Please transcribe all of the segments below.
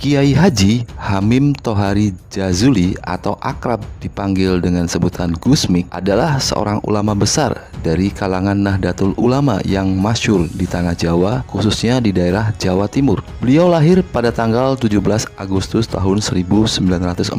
Kiai Haji Hamim Tohari Jazuli atau akrab dipanggil dengan sebutan Gusmik adalah seorang ulama besar dari kalangan Nahdlatul Ulama yang masyhur di tanah Jawa, khususnya di daerah Jawa Timur. Beliau lahir pada tanggal 17 Agustus tahun 1940.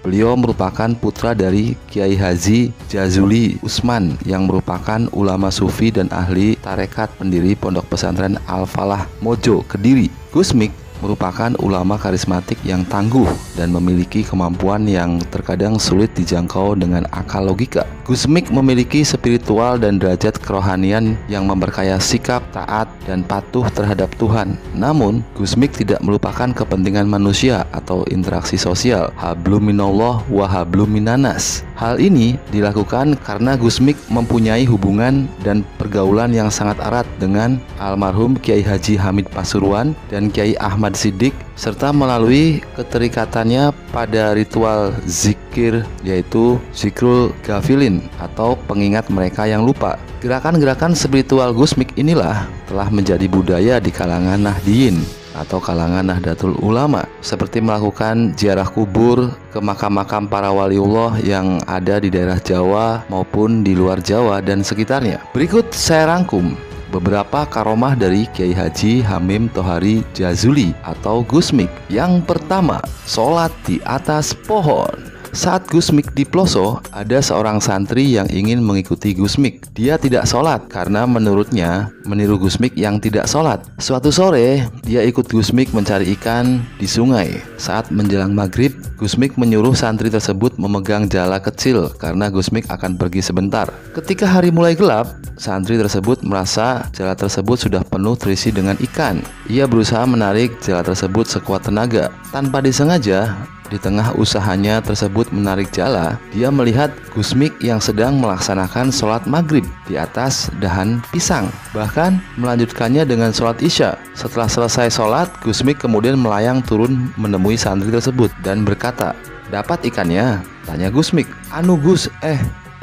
Beliau merupakan putra dari Kiai Haji Jazuli Usman yang merupakan ulama sufi dan ahli tarekat pendiri Pondok Pesantren Al-Falah Mojo, Kediri. Gusmik merupakan ulama karismatik yang tangguh dan memiliki kemampuan yang terkadang sulit dijangkau dengan akal logika. Gusmik memiliki spiritual dan derajat kerohanian yang memperkaya sikap, taat, dan patuh terhadap Tuhan. Namun, Gusmik tidak melupakan kepentingan manusia atau interaksi sosial. Hablum minallah wa hablum minanas. Hal ini dilakukan karena Gusmik mempunyai hubungan dan pergaulan yang sangat erat dengan almarhum Kiai Haji Hamid Pasuruan dan Kiai Ahmad Siddiq, serta melalui keterikatannya pada ritual zikir, yaitu zikrul gafilin atau pengingat mereka yang lupa. Gerakan-gerakan spiritual Gusmik inilah telah menjadi budaya di kalangan Nahdiyin atau kalangan Nahdlatul Ulama, seperti melakukan ziarah kubur ke makam-makam para waliullah yang ada di daerah Jawa maupun di luar Jawa dan sekitarnya. Berikut saya rangkum beberapa karomah dari Kiai Haji Hamim Tohari Jazuli atau Gusmik. Yang pertama, sholat di atas pohon. Saat Gusmik di Ploso, ada seorang santri yang ingin mengikuti Gusmik. Dia tidak sholat karena menurutnya meniru Gusmik yang tidak sholat. Suatu sore, dia ikut Gusmik mencari ikan di sungai. Saat menjelang maghrib, Gusmik menyuruh santri tersebut memegang jala kecil karena Gusmik akan pergi sebentar. Ketika hari mulai gelap, santri tersebut merasa jala tersebut sudah penuh terisi dengan ikan. Ia berusaha menarik jala tersebut sekuat tenaga. Tanpa disengaja, di tengah usahanya tersebut menarik jala, dia melihat Gusmik yang sedang melaksanakan sholat maghrib di atas dahan pisang. Bahkan melanjutkannya dengan sholat isya. Setelah selesai sholat, Gusmik kemudian melayang turun menemui santri tersebut dan berkata, "Dapat ikannya?" Tanya Gusmik. "Anu Gus,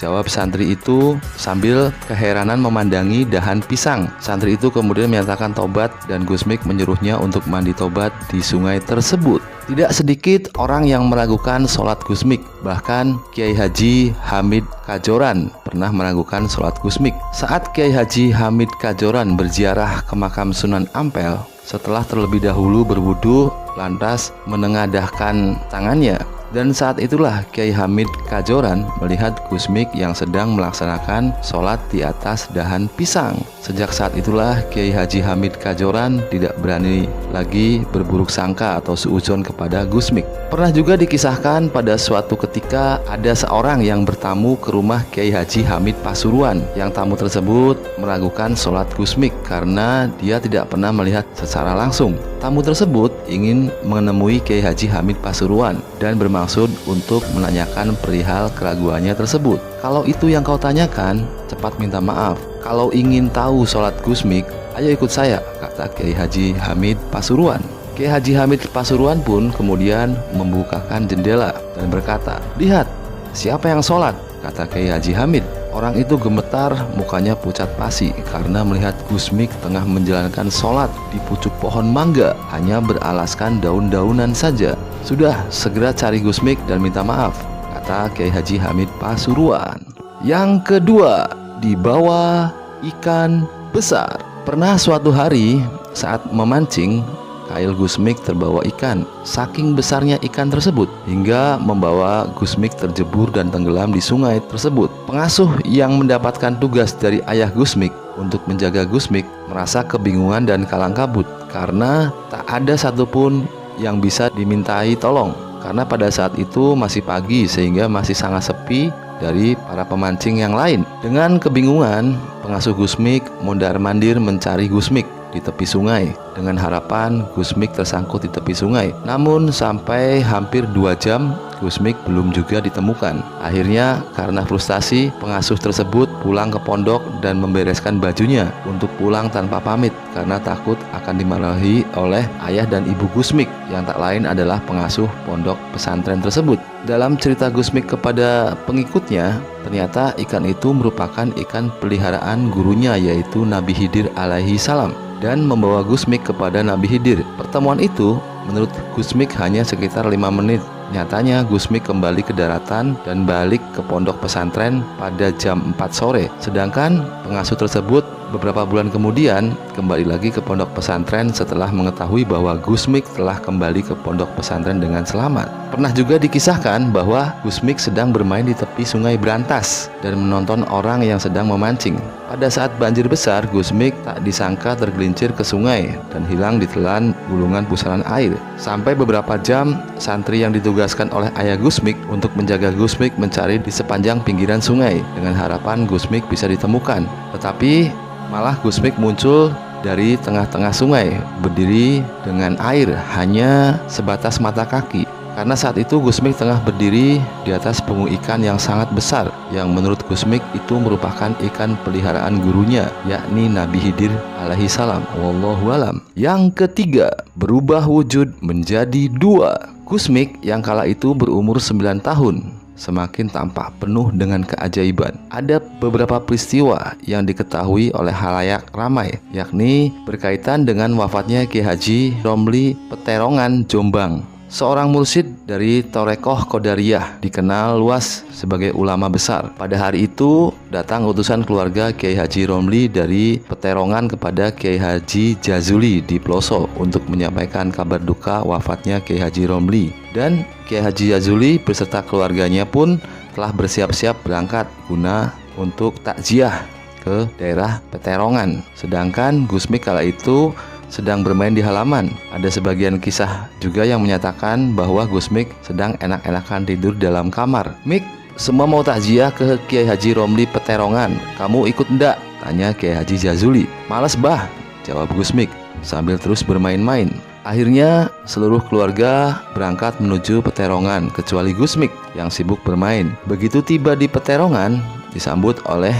jawab santri itu sambil keheranan memandangi dahan pisang. Santri itu kemudian menyatakan tobat dan Gusmik menyuruhnya untuk mandi tobat di sungai tersebut. Tidak sedikit orang yang meragukan sholat Gusmik. Bahkan Kiai Haji Hamid Kajoran pernah meragukan sholat Gusmik. Saat Kiai Haji Hamid Kajoran berziarah ke makam Sunan Ampel, setelah terlebih dahulu berwudu, lantas menengadahkan tangannya. Dan saat itulah Kiai Hamid Kajoran melihat Gusmik yang sedang melaksanakan sholat di atas dahan pisang. Sejak saat itulah Kiai Haji Hamid Kajoran tidak berani lagi berburuk sangka atau suudzon kepada Gusmik. Pernah juga dikisahkan pada suatu ketika ada seorang yang bertamu ke rumah Kiai Haji Hamid Pasuruan. Yang tamu tersebut meragukan sholat Gusmik karena dia tidak pernah melihat secara langsung. Tamu tersebut ingin menemui Kiai Haji Hamid Pasuruan dan bermaksud untuk menanyakan perihal keraguannya tersebut. "Kalau itu yang kau tanyakan, cepat minta maaf. Kalau ingin tahu sholat Gusmik, ayo ikut saya," kata Kiai Haji Hamid Pasuruan. Kiai Haji Hamid Pasuruan pun kemudian membukakan jendela dan berkata, "Lihat, siapa yang sholat?" kata Kiai Haji Hamid. Orang itu gemetar, mukanya pucat pasi karena melihat Gusmik tengah menjalankan sholat di pucuk pohon mangga, hanya beralaskan daun-daunan saja. "Sudah, segera cari Gusmik dan minta maaf," kata Kiai Haji Hamid Pasuruan. Yang kedua, dibawa ikan besar. Pernah suatu hari saat memancing, kail Gusmik terbawa ikan. Saking besarnya ikan tersebut hingga membawa Gusmik terjebur dan tenggelam di sungai tersebut. Pengasuh yang mendapatkan tugas dari ayah Gusmik untuk menjaga Gusmik merasa kebingungan dan kalang kabut karena tak ada satupun yang bisa dimintai tolong. Karena pada saat itu masih pagi sehingga masih sangat sepi dari para pemancing yang lain. Dengan kebingungan, pengasuh Gusmik mondar-mandir mencari Gusmik di tepi sungai dengan harapan Gusmik tersangkut di tepi sungai. Namun sampai hampir 2 jam Gusmik belum juga ditemukan. Akhirnya karena frustasi, pengasuh tersebut pulang ke pondok dan membereskan bajunya untuk pulang tanpa pamit karena takut akan dimarahi oleh ayah dan ibu Gusmik yang tak lain adalah pengasuh pondok pesantren tersebut. Dalam cerita Gusmik kepada pengikutnya, ternyata ikan itu merupakan ikan peliharaan gurunya yaitu Nabi Khidir alaihi salam dan membawa Gusmik kepada Nabi Khidir. Pertemuan itu Menurut Gusmik hanya sekitar 5 menit. Nyatanya Gusmik kembali ke daratan dan balik ke pondok pesantren pada jam 4 sore. Sedangkan pengasuh tersebut beberapa bulan kemudian kembali lagi ke pondok pesantren setelah mengetahui bahwa Gusmik telah kembali ke pondok pesantren dengan selamat. Pernah juga dikisahkan bahwa Gusmik sedang bermain di tepi sungai Brantas dan menonton orang yang sedang memancing. Pada saat banjir besar, Gusmik tak disangka tergelincir ke sungai dan hilang ditelan gulungan pusaran air. Sampai beberapa jam, santri yang ditugaskan oleh ayah Gusmik untuk menjaga Gusmik mencari di sepanjang pinggiran sungai dengan harapan Gusmik bisa ditemukan. Tetapi malah Gusmik muncul dari tengah-tengah sungai, berdiri dengan air hanya sebatas mata kaki. Karena saat itu Gusmik tengah berdiri di atas punggung ikan yang sangat besar, yang menurut Gusmik itu merupakan ikan peliharaan gurunya, yakni Nabi Khidir alaihi salam. Wallahu alam. Yang ketiga, berubah wujud menjadi 2. Gusmik yang kala itu berumur 9 tahun semakin tampak penuh dengan keajaiban. Ada beberapa peristiwa yang diketahui oleh halayak ramai, yakni berkaitan dengan wafatnya Kiai Haji Romli Peterongan Jombang, seorang mursyid dari Thorekoh Qadariyah, dikenal luas sebagai ulama besar. Pada hari itu datang utusan keluarga Kiai Haji Romli dari Peterongan kepada Kiai Haji Jazuli di Ploso untuk menyampaikan kabar duka wafatnya Kiai Haji Romli. Dan Kiai Haji Jazuli beserta keluarganya pun telah bersiap-siap berangkat guna untuk takziah ke daerah Peterongan. Sedangkan Gusmik kala itu sedang bermain di halaman. Ada sebagian kisah juga yang menyatakan bahwa Gusmik sedang enak-enakan tidur dalam kamar. "Mik, semua mau takziah ke Kiai Haji Romli Peterongan. Kamu ikut ndak?" tanya Kiai Haji Jazuli. "Males bah," jawab Gusmik sambil terus bermain-main. Akhirnya seluruh keluarga berangkat menuju Peterongan kecuali Gusmik yang sibuk bermain. Begitu tiba di Peterongan, disambut oleh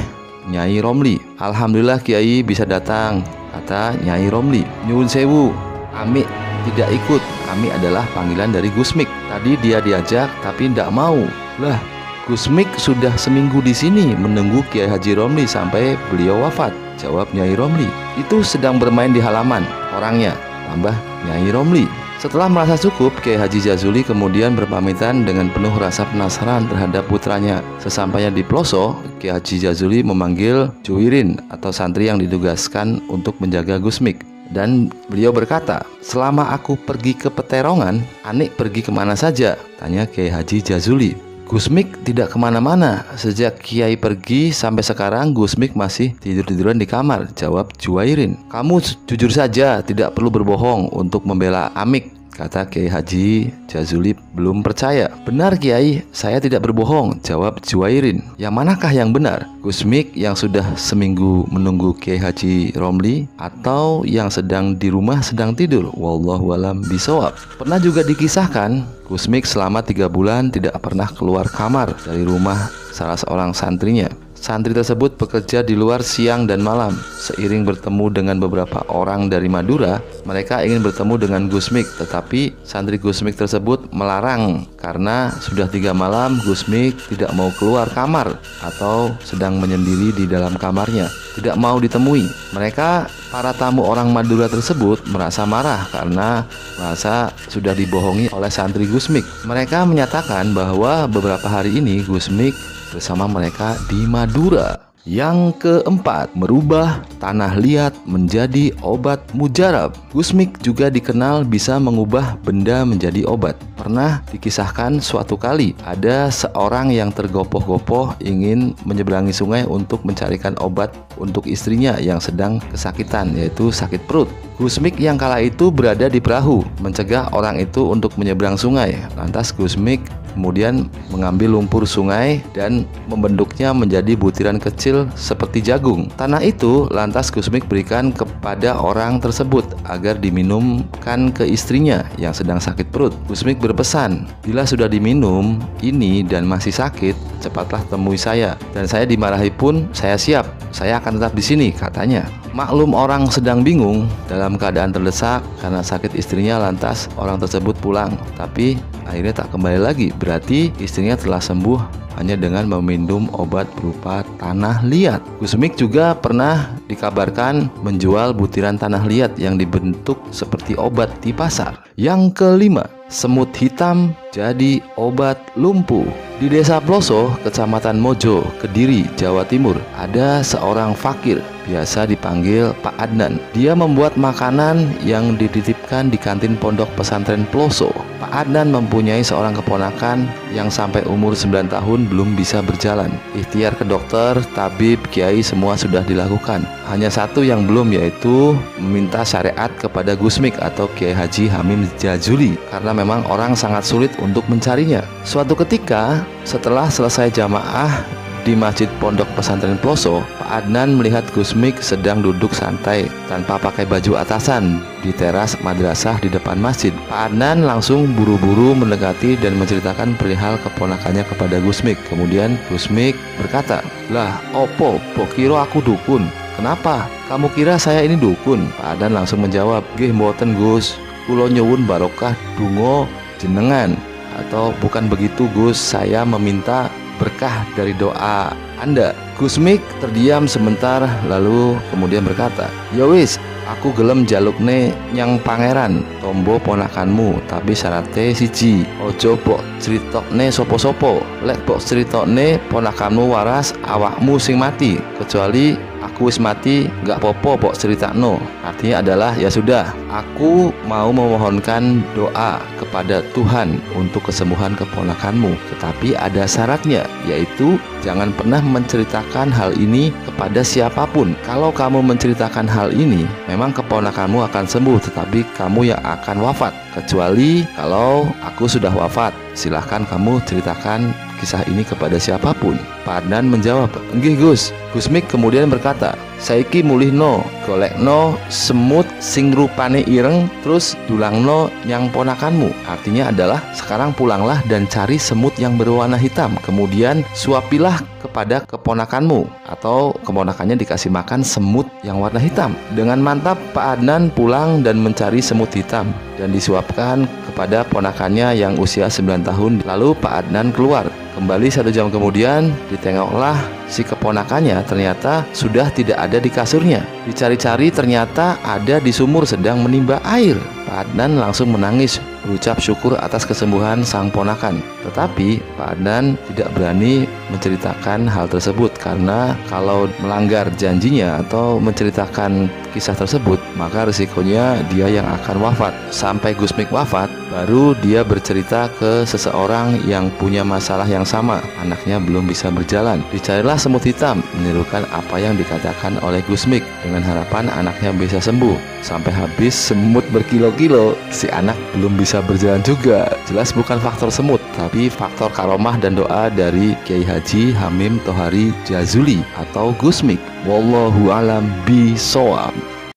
Nyai Romli. "Alhamdulillah Kiai bisa datang," kata Nyai Romli. "Nyuwun sewu, Ami tidak ikut." Ami adalah panggilan dari Gusmik. Tadi dia diajak tapi tidak mau. "Lah, Gusmik sudah seminggu di sini menunggu Kiai Haji Romli sampai beliau wafat," jawab Nyai Romli. "Itu sedang bermain di halaman orangnya," tambah Nyai Romli. Setelah merasa cukup, Kiai Haji Jazuli kemudian berpamitan dengan penuh rasa penasaran terhadap putranya. Sesampainya di Ploso, Kiai Haji Jazuli memanggil Juwirin atau santri yang ditugaskan untuk menjaga Gusmik. Dan beliau berkata, "Selama aku pergi ke Peterongan, Anik pergi kemana saja?" tanya Kiai Haji Jazuli. "Gusmik tidak kemana-mana. Sejak Kiai pergi sampai sekarang Gusmik masih tidur-tiduran di kamar," jawab Juwairin. "Kamu jujur saja, tidak perlu berbohong untuk membela Amik," kata Kiai Haji Jazuli belum percaya. "Benar Kiai, saya tidak berbohong," jawab Juwairin. "Yang manakah yang benar? Gusmik yang sudah seminggu menunggu Kiai Haji Romli atau yang sedang di rumah sedang tidur? Wallahu alam bisawab." Pernah juga dikisahkan Gusmik selama 3 bulan tidak pernah keluar kamar dari rumah salah seorang santrinya. Santri tersebut bekerja di luar siang dan malam. Seiring bertemu dengan beberapa orang dari Madura, mereka ingin bertemu dengan Gusmik, tetapi santri Gusmik tersebut melarang karena sudah 3 malam Gusmik tidak mau keluar kamar atau sedang menyendiri di dalam kamarnya, tidak mau ditemui. Mereka, para tamu orang Madura tersebut, merasa marah karena merasa sudah dibohongi oleh santri Gusmik. Mereka menyatakan bahwa beberapa hari ini Gusmik bersama mereka di Madura. Yang keempat, merubah tanah liat menjadi obat mujarab. Gusmik juga dikenal bisa mengubah benda menjadi obat. Pernah dikisahkan suatu kali ada seorang yang tergopoh-gopoh ingin menyeberangi sungai untuk mencarikan obat untuk istrinya yang sedang kesakitan, yaitu sakit perut. Gusmik yang kala itu berada di perahu mencegah orang itu untuk menyeberang sungai. Lantas Gusmik kemudian mengambil lumpur sungai dan membentuknya menjadi butiran kecil seperti jagung. Tanah itu lantas Gusmik berikan kepada orang tersebut agar diminumkan ke istrinya yang sedang sakit perut. Gusmik berpesan, "Bila sudah diminum ini dan masih sakit, cepatlah temui saya. Dan saya dimarahi pun saya siap. Saya akan tetap di sini," katanya. Maklum orang sedang bingung dalam keadaan terdesak karena sakit istrinya, lantas orang tersebut pulang, tapi akhirnya tak kembali lagi. Berarti istrinya telah sembuh hanya dengan meminum obat berupa tanah liat. Gusmik juga pernah dikabarkan menjual butiran tanah liat yang dibentuk seperti obat di pasar. Yang kelima, semut hitam jadi obat lumpuh. Di Desa Ploso, Kecamatan Mojo, Kediri, Jawa Timur, ada seorang fakir, biasa dipanggil Pak Adnan. Dia membuat makanan yang dititipkan di kantin pondok pesantren Ploso. Pak Adnan mempunyai seorang keponakan yang sampai umur 9 tahun belum bisa berjalan. Ikhtiar ke dokter, tabib, kiai semua sudah dilakukan. Hanya satu yang belum, yaitu meminta syariat kepada Gusmik atau Kiai Haji Hamim Jazuli, karena memang orang sangat sulit untuk mencarinya. Suatu ketika, setelah selesai jamaah di Masjid Pondok Pesantren Ploso, Pak Adnan melihat Gusmik sedang duduk santai tanpa pakai baju atasan di teras madrasah di depan masjid. Pak Adnan langsung buru-buru mendekati dan menceritakan perihal keponakannya kepada Gusmik. Kemudian Gusmik berkata, "Lah, opo, pokiro aku dukun. Kenapa? Kamu kira saya ini dukun?" Pak Adnan langsung menjawab, "Nggih mboten Gus, kula nyuwun barokah donga jenengan." Atau, "Bukan begitu Gus, saya meminta berkah dari doa Anda." Gusmik terdiam sebentar lalu kemudian berkata, "Ya wis, aku gelem jalukne nyang pangeran tombo ponakanmu, tapi syaratnya siji, ojo bok ceritokne sopo-sopo. Lek bok ceritokne ponakanmu waras, awakmu sing mati, kecuali aku wis mati gak popo bok ceritakno." Artinya adalah, ya sudah, aku mau memohonkan doa kepada Tuhan untuk kesembuhan keponakanmu, tetapi ada syaratnya, yaitu jangan pernah menceritakan hal ini kepada siapapun. Kalau kamu menceritakan hal ini, memang keponakanmu akan sembuh, tetapi kamu yang akan wafat. Kecuali kalau aku sudah wafat, silahkan kamu ceritakan kisah ini kepada siapapun. Pak Adnan menjawab, "Nggih Gus." Gusmik kemudian berkata, "Saiki mulihno, golekno semut sing rupane ireng, terus dulangno nyang ponakanmu." Artinya adalah, sekarang pulanglah dan cari semut yang berwarna hitam, kemudian suapilah kepada keponakanmu, atau keponakannya dikasih makan semut yang warna hitam. Dengan mantap Pak Adnan pulang dan mencari semut hitam dan disuapkan kepada ponakannya yang usia 9 tahun. Lalu Pak Adnan keluar. Kembali 1 jam kemudian, ditengoklah si keponakannya ternyata sudah tidak ada di kasurnya. Dicari-cari ternyata ada di sumur sedang menimba air. Pak Adnan langsung menangis, berucap syukur atas kesembuhan sang ponakan. Tetapi Pak Adnan tidak berani menceritakan hal tersebut, karena kalau melanggar janjinya atau menceritakan kisah tersebut, maka risikonya dia yang akan wafat. Sampai Gusmik wafat, baru dia bercerita ke seseorang yang punya masalah yang sama, anaknya belum bisa berjalan. Dicarilah semut hitam, menirukan apa yang dikatakan oleh Gusmik, dengan harapan anaknya bisa sembuh. Sampai habis semut berkilo-kilo, si anak belum bisa berjalan juga. Jelas bukan faktor semut, tapi faktor karomah dan doa dari Kiai Haji Hamim Tohari Jazuli atau Gusmik. Wallahu alam bisawab.